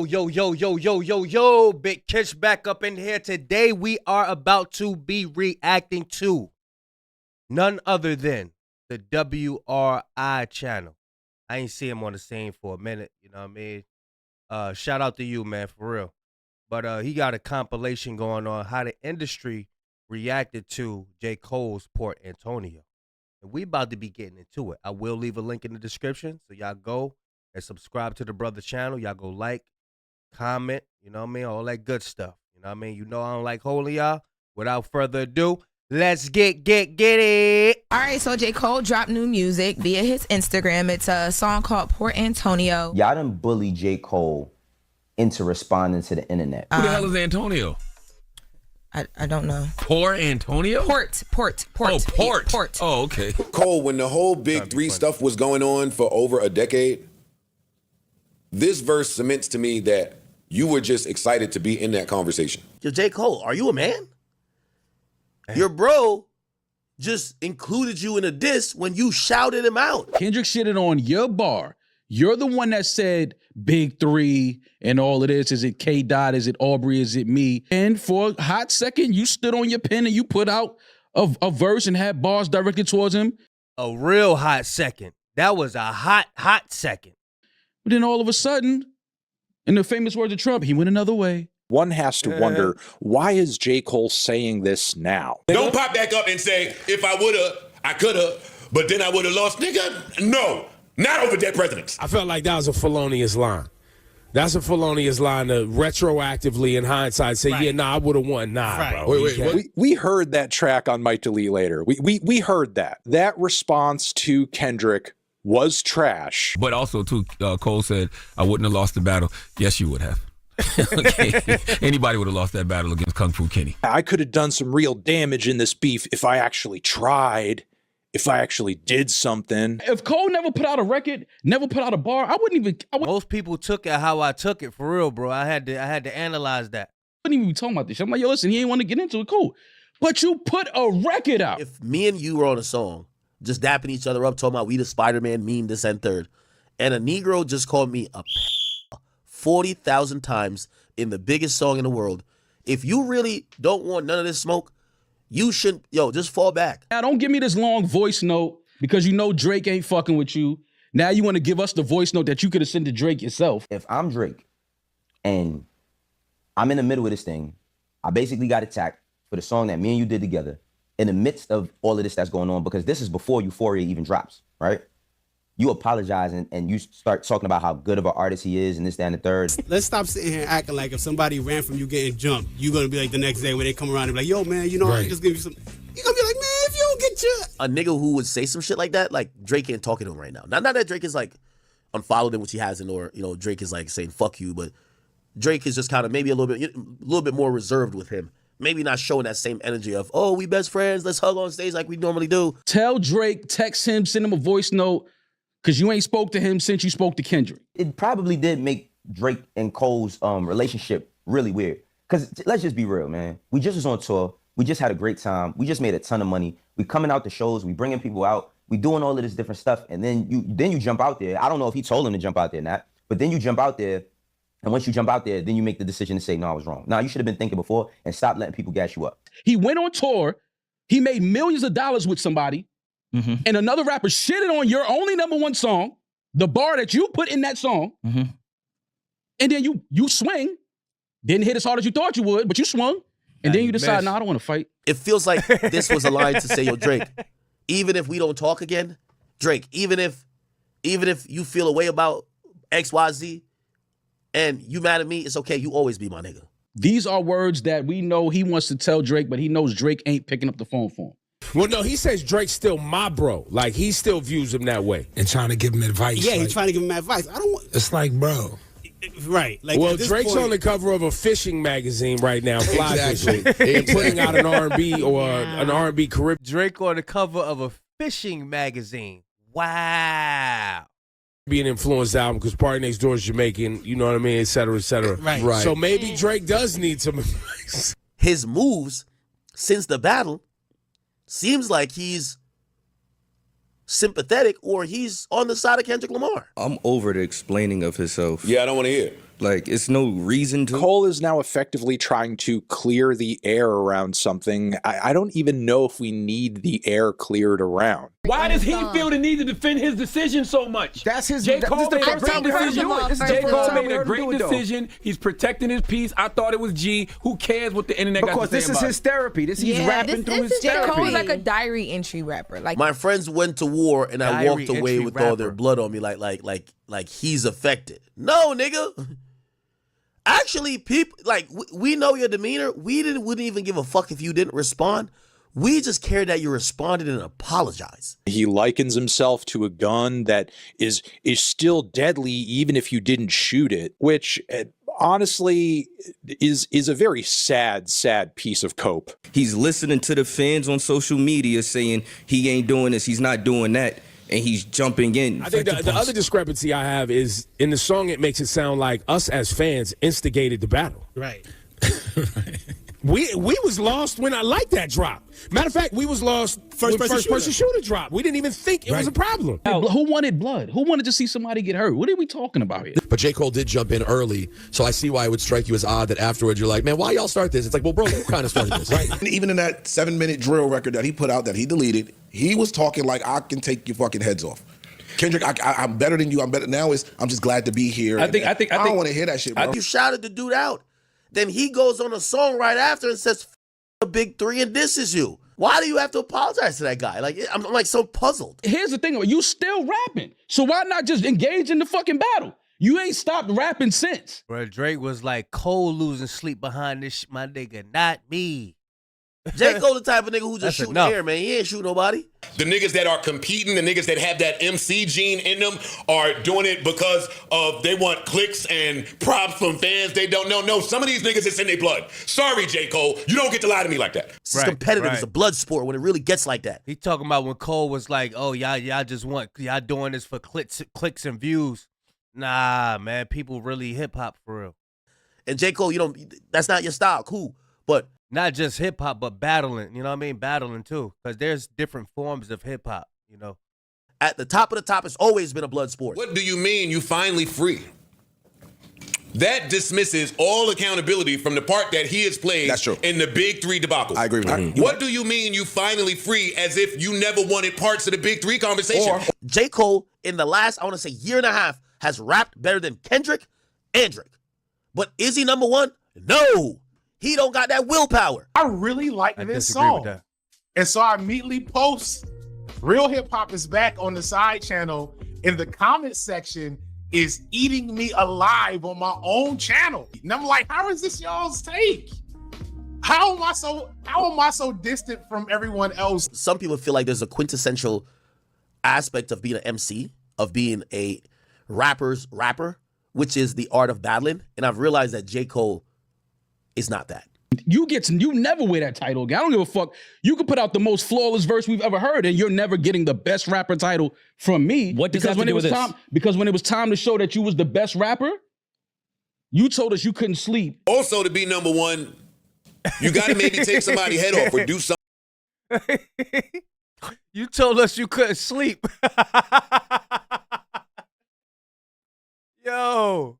Yo, yo, yo, yo, yo, yo, Big Kish back up in here. Today we are about to be reacting to none other than the WRI channel. I ain't see him on the scene for a minute, you know what I mean? Shout out to you, man, for real. But he got a compilation going on how the industry reacted to J. Cole's Port Antonio. And we about to be getting into it. I will leave a link in the description, so y'all go and subscribe to the brother channel. Y'all go like, comment, you know what I mean? All that good stuff. You know what I mean? You know I don't like holding y'all. Without further ado, let's get it. All right, so J. Cole dropped new music via his Instagram. It's a song called Port Antonio. Y'all done bully J. Cole into responding to the internet. Who the hell is Antonio? I don't know. Poor Antonio? Port. Oh, Port. Oh, okay. Cole, when the whole Big Three stuff was going on for over a decade, this verse cements to me that you were just excited to be in that conversation. Yo, J. Cole, are you a man? Your bro just included you in a diss when you shouted him out. Kendrick shitted on your bar. You're the one that said Big Three and all of this. Is it K. Dot? Is it Aubrey? Is it me? And for a hot second, you stood on your pen and you put out a verse and had bars directed towards him. A real hot second. That was a hot second. But then all of a sudden, in the famous words of Trump, he went another way. One has to wonder, why is J. Cole saying this now? Don't pop back up and say, if I woulda, I coulda, but then I woulda lost. Nigga, no, not over dead presidents. I felt like that was a felonious line. That's a felonious line to retroactively, in hindsight, say, yeah, nah, I would have won. Nah, bro. We heard that track on Mike Delete later. We heard that. That response to Kendrick was trash. But also, too, Cole said, I wouldn't have lost the battle. Yes, you would have. Okay. Anybody would have lost that battle against Kung Fu Kenny. I could have done some real damage in this beef if I actually tried, if I actually did something. If Cole never put out a record, never put out a bar, I wouldn't Most people took it how I took it, for real, bro. I had to analyze that. even be talking about this shit. I'm like, yo, listen, he ain't want to get into it, cool. But you put a record out. If me and you were on a song, just dapping each other up, talking about we the Spider-Man meme, this and third, and a Negro just called me a 40,000 times in the biggest song in the world, if you really don't want none of this smoke, you shouldn't, just fall back. Now, don't give me this long voice note because you know Drake ain't fucking with you. Now you want to give us the voice note that you could have sent to Drake yourself. If I'm Drake and I'm in the middle of this thing, I basically got attacked for the song that me and you did together in the midst of all of this that's going on, because this is before Euphoria even drops, right? You apologize and you start talking about how good of an artist he is and this, that, and the third. Let's stop sitting here acting like if somebody ran from you getting jumped, you're going to be like the next day when they come around and be like, yo, man, I just give you some. You're going to be like, man, if you don't get your. A nigga who would say some shit like that, like Drake ain't talking to him right now. Not that Drake is like unfollowed him, which he hasn't, or, Drake is like saying fuck you, but Drake is just kind of maybe a little bit more reserved with him. Maybe not showing that same energy of, oh, we best friends, let's hug on stage like we normally do. Tell Drake, text him, send him a voice note, because you ain't spoke to him since you spoke to Kendrick. It probably did make Drake and Cole's relationship really weird. Because let's just be real, man. We just was on tour. We just had a great time. We just made a ton of money. We coming out to shows. We bringing people out. We doing all of this different stuff. And then you jump out there. I don't know if he told him to jump out there or not. But then you jump out there. And once you jump out there, then you make the decision to say, no, I was wrong. Now, you should have been thinking before and stop letting people gas you up. He went on tour. He made millions of dollars with somebody. And another rapper shitted on your only #1 song, the bar that you put in that song, and then you swing, didn't hit as hard as you thought you would, but you swung, and then you decide, no, I don't want to fight. It feels like this was a line to say, yo, Drake, even if we don't talk again, Drake, even if you feel a way about XYZ and you mad at me, it's okay, you always be my nigga. These are words that we know he wants to tell Drake, but he knows Drake ain't picking up the phone for him. Well, no, he says Drake's still my bro. Like, he still views him that way. And trying to give him advice. Yeah, he's trying to give him advice. I don't want. It's like, bro. Right. Like, well, Drake's on the cover of a fishing magazine right now, Fly Fishing, and putting out an R&B or an R&B Caribbean. Drake on the cover of a fishing magazine. Wow. Being influenced album because Party Next Door is Jamaican, you know what I mean, et cetera, et cetera. Right. So maybe Drake does need some advice. His moves since the battle seems like he's sympathetic or he's on the side of Kendrick Lamar. I'm over the explaining of himself. Yeah, I don't want to hear it. Like, it's no reason to. Cole is now effectively trying to clear the air around something. I don't even know if we need the air cleared around. Why does he feel the need to defend his decision so much? That's his. J. Cole made a great decision. J. Cole made a great decision. decision. He's protecting his peace. I thought it was G. Who cares what the internet got to say about it? Because this is his therapy. He's rapping through his J. therapy. Cole is like a diary entry rapper. Like My friends went to war and I Diary walked away entry with all their rapper. blood on me like he's affected. No, nigga. Actually, people like we know your demeanor. Wouldn't even give a fuck if you didn't respond. We just care that you responded and apologized. He likens himself to a gun that is still deadly even if you didn't shoot it, which honestly is a very sad piece of cope. He's listening to the fans on social media saying he ain't doing this, he's not doing that, and he's jumping in. I think the other discrepancy I have is in the song, it makes it sound like us as fans instigated the battle. Right. We was lost when I liked that drop. Matter of fact, we was lost First when first-person shooter drop. We didn't even think it was a problem. Who wanted blood? Who wanted to see somebody get hurt? What are we talking about here? But J. Cole did jump in early, so I see why it would strike you as odd that afterwards you're like, man, why y'all start this? It's like, well, bro, you kind of started this. Right. And even in that 7-minute drill record that he put out that he deleted, he was talking like, I can take your fucking heads off. Kendrick, I'm better than you. I'm better now. I'm just glad to be here. I don't want to hear that shit, bro. You shouted the dude out. Then he goes on a song right after and says, the big three and disses you. Why do you have to apologize to that guy? Like, I'm like so puzzled. Here's the thing, you still rapping. So why not just engage in the fucking battle? You ain't stopped rapping since. Bro, Drake was like, Cole losing sleep behind this my nigga, not me. J. Cole the type of nigga who just That's shooting enough. air, man. He ain't shoot nobody. The niggas that are competing, the niggas that have that MC gene in them are doing it because of they want clicks and props from fans they don't know. No, some of these niggas, it's in their blood. Sorry, J. Cole. You don't get to lie to me like that. It's competitive. It's a blood sport when it really gets like that. He talking about when Cole was like, oh, y'all just y'all doing this for clicks and views. Nah, man, people really hip-hop for real. And J. Cole, that's not your style. Cool. But not just hip-hop, but battling. You know what I mean? Battling, too. Because there's different forms of hip-hop, you know? At the top of the top, it's always been a blood sport. What do you mean you finally free? That dismisses all accountability from the part that he has played in the Big Three debacle. I agree with that. What do you mean you finally free as if you never wanted parts of the Big Three conversation? Or J. Cole, in the last, I want to say, year and a half, has rapped better than Kendrick and Drake. But is he number one? No. He don't got that willpower. I really like this song. And so I immediately post, Real Hip Hop is back on the side channel. In the comment section is eating me alive on my own channel. And I'm like, how is this y'all's take? How am I so distant from everyone else? Some people feel like there's a quintessential aspect of being an MC, of being a rapper's rapper, which is the art of battling. And I've realized that J. Cole is not that. You never wear that title again. I don't give a fuck. You could put out the most flawless verse we've ever heard, and you're never getting the best rapper title from me. What does that have to do with this? Because when it was time to show that you was the best rapper, you told us you couldn't sleep. Also, to be number one, you got to maybe take somebody's head off or do something. You told us you couldn't sleep. Yo.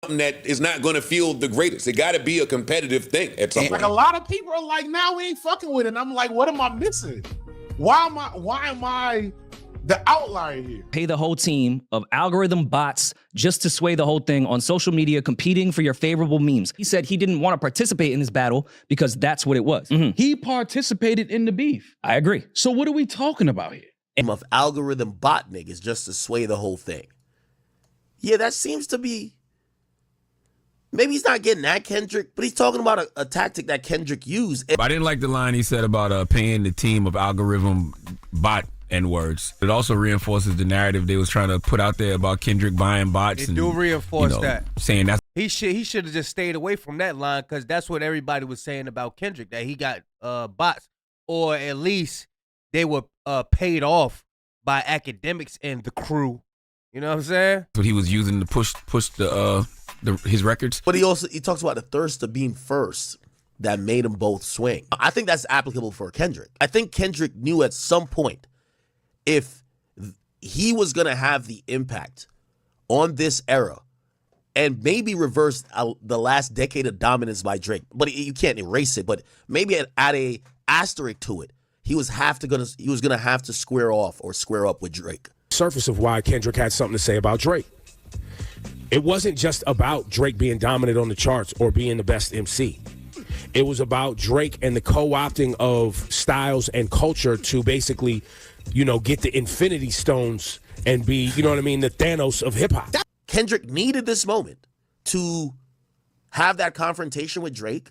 That is not going to feel the greatest. It got to be a competitive thing at some point. Like a lot of people are like, now we ain't fucking with it. And I'm like, what am I missing? Why am I the outlier here? Pay the whole team of algorithm bots just to sway the whole thing on social media, competing for your favorable memes. He said he didn't want to participate in this battle because that's what it was. He participated in the beef. I agree. So what are we talking about here? Of algorithm bot niggas just to sway the whole thing. Yeah, that seems to be. Maybe he's not getting at Kendrick, but he's talking about a tactic that Kendrick used. I didn't like the line he said about paying the team of algorithm bot N-words. It also reinforces the narrative they was trying to put out there about Kendrick buying bots. It do reinforce that. Saying that's he should have just stayed away from that line because that's what everybody was saying about Kendrick, that he got bots, or at least they were paid off by academics and the crew. You know what I'm saying? what he was using to push his records. But he talks about the thirst of being first that made them both swing. I think that's applicable for Kendrick. I think Kendrick knew at some point if he was going to have the impact on this era and maybe reverse the last decade of dominance by Drake. But you can't erase it. But maybe add a asterisk to it. He was gonna have to square off or square up with Drake. Surface of why Kendrick had something to say about Drake. It wasn't just about Drake being dominant on the charts or being the best MC. It was about Drake and the co-opting of styles and culture to basically, get the Infinity Stones and be, the Thanos of hip hop. Kendrick needed this moment to have that confrontation with Drake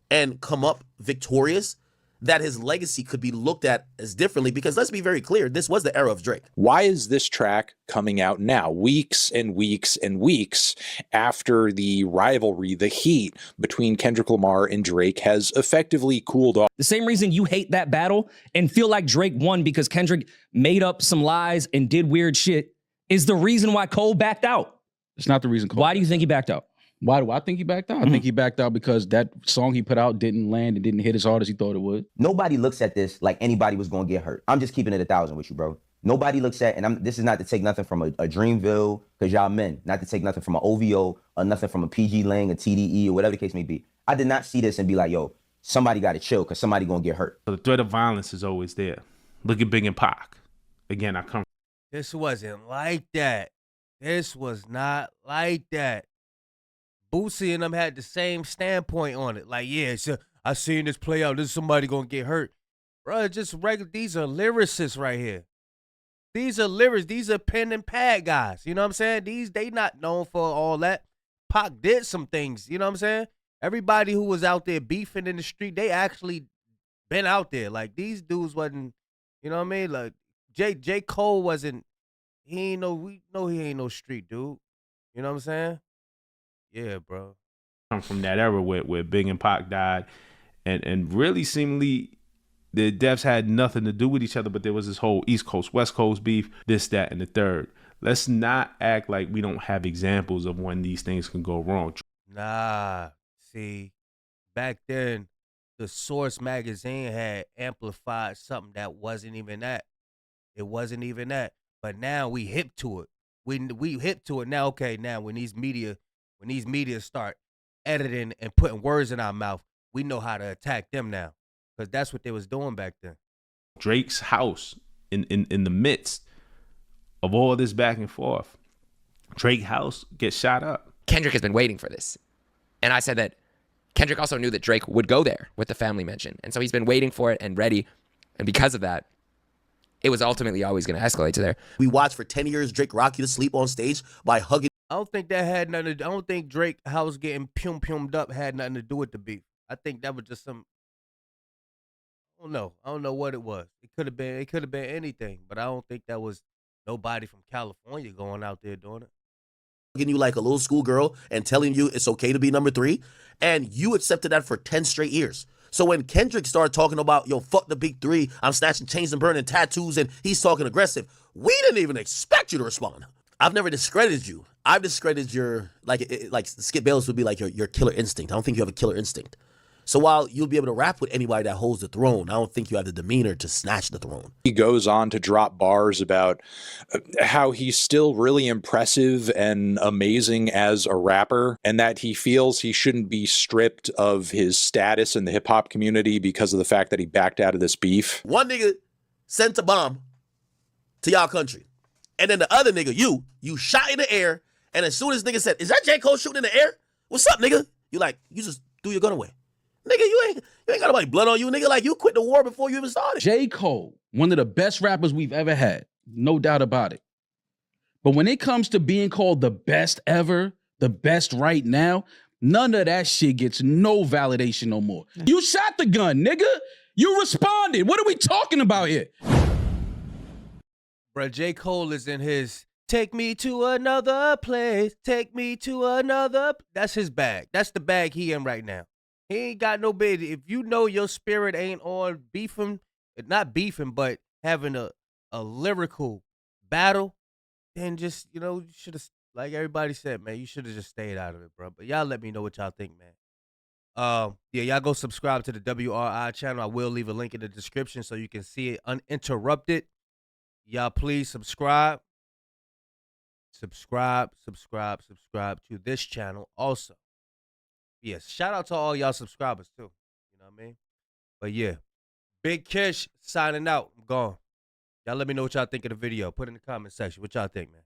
and come up victorious, that his legacy could be looked at as differently, because let's be very clear, this was the era of Drake. Why is this track coming out now, weeks and weeks and weeks after the rivalry, the heat between Kendrick Lamar and Drake has effectively cooled off? The same reason you hate that battle and feel like Drake won because Kendrick made up some lies and did weird shit is the reason why Cole backed out. It's not the reason Cole. Why do you think he backed out? Why do I think he backed out? I think he backed out because that song he put out didn't land and didn't hit as hard as he thought it would. Nobody looks at this like anybody was going to get hurt. I'm just keeping it 1,000 with you, bro. Nobody looks at, and this is not to take nothing from a Dreamville, because y'all men, not to take nothing from an OVO or nothing from a PG Lang, a TDE, or whatever the case may be. I did not see this and be like, yo, somebody got to chill because somebody going to get hurt. The threat of violence is always there. Look at Big and Pac. Again, I come. This wasn't like that. This was not like that. Boosie and them had the same standpoint on it. Like, yeah, I seen this play out. This is somebody gonna get hurt. Bro, just regular. These are lyricists right here. These are lyrics. These are pen and pad guys. You know what I'm saying? They not known for all that. Pac did some things. You know what I'm saying? Everybody who was out there beefing in the street, they actually been out there. Like, these dudes wasn't, you know what I mean? Like, J. Cole wasn't, we know he ain't no street dude. You know what I'm saying? Yeah, bro. Come from that era where Big and Pac died, and really seemingly the deaths had nothing to do with each other, but there was this whole East Coast, West Coast beef, this, that, and the third. Let's not act like we don't have examples of when these things can go wrong. Nah, see, back then, the Source magazine had amplified something that wasn't even that. It wasn't even that. But now we hip to it. We hip to it now. Okay, now when these media start editing and putting words in our mouth, we know how to attack them now, because that's what they was doing back then. Drake's house in the midst of all this back and forth, Drake's house gets shot up. Kendrick has been waiting for this. And I said that Kendrick also knew that Drake would go there with the family mention. And so he's been waiting for it and ready. And because of that, it was ultimately always going to escalate to there. We watched for 10 years Drake rock you to sleep on stage by hugging. I don't think that had nothing to, I don't think Drake house getting pum-pummed up had nothing to do with the beef. I think that was just some, I don't know what it was. It could have been anything, but I don't think that was nobody from California going out there doing it. Hugging you like a little schoolgirl and telling you it's okay to be number 3, and you accepted that for 10 straight years. So when Kendrick started talking about, yo, fuck the big 3, I'm snatching chains and burning tattoos, and he's talking aggressive, we didn't even expect you to respond. I've never discredited you. I've discredited your, like Skip Bayless would be like your killer instinct. I don't think you have a killer instinct. So while you'll be able to rap with anybody that holds the throne, I don't think you have the demeanor to snatch the throne. He goes on to drop bars about how he's still really impressive and amazing as a rapper, and that he feels he shouldn't be stripped of his status in the hip hop community because of the fact that he backed out of this beef. One nigga sent a bomb to y'all country, and then the other nigga, you shot in the air, and as soon as nigga said, "Is that J. Cole shooting in the air? What's up, nigga?" You just threw your gun away. Nigga, you ain't got nobody blood on you, nigga. Like, you quit the war before you even started. J. Cole, one of the best rappers we've ever had. No doubt about it. But when it comes to being called the best ever, the best right now, none of that shit gets no validation no more. You shot the gun, nigga. You responded. What are we talking about here? Bro, J. Cole is in his take me to another place, take me to another. That's his bag. That's the bag he in right now. He ain't got no bid. If you know your spirit ain't on beefing, not beefing, but having a lyrical battle, then just, you should have, like everybody said, man, you should have just stayed out of it, bro. But y'all let me know what y'all think, man. Yeah, y'all go subscribe to the WRI channel. I will leave a link in the description so you can see it uninterrupted. Y'all please subscribe. subscribe to this channel also. Yes, shout out to all y'all subscribers too. You know what I mean? But yeah, Big Kish signing out. I'm gone. Y'all let me know what y'all think of the video. Put it in the comment section. What y'all think, man?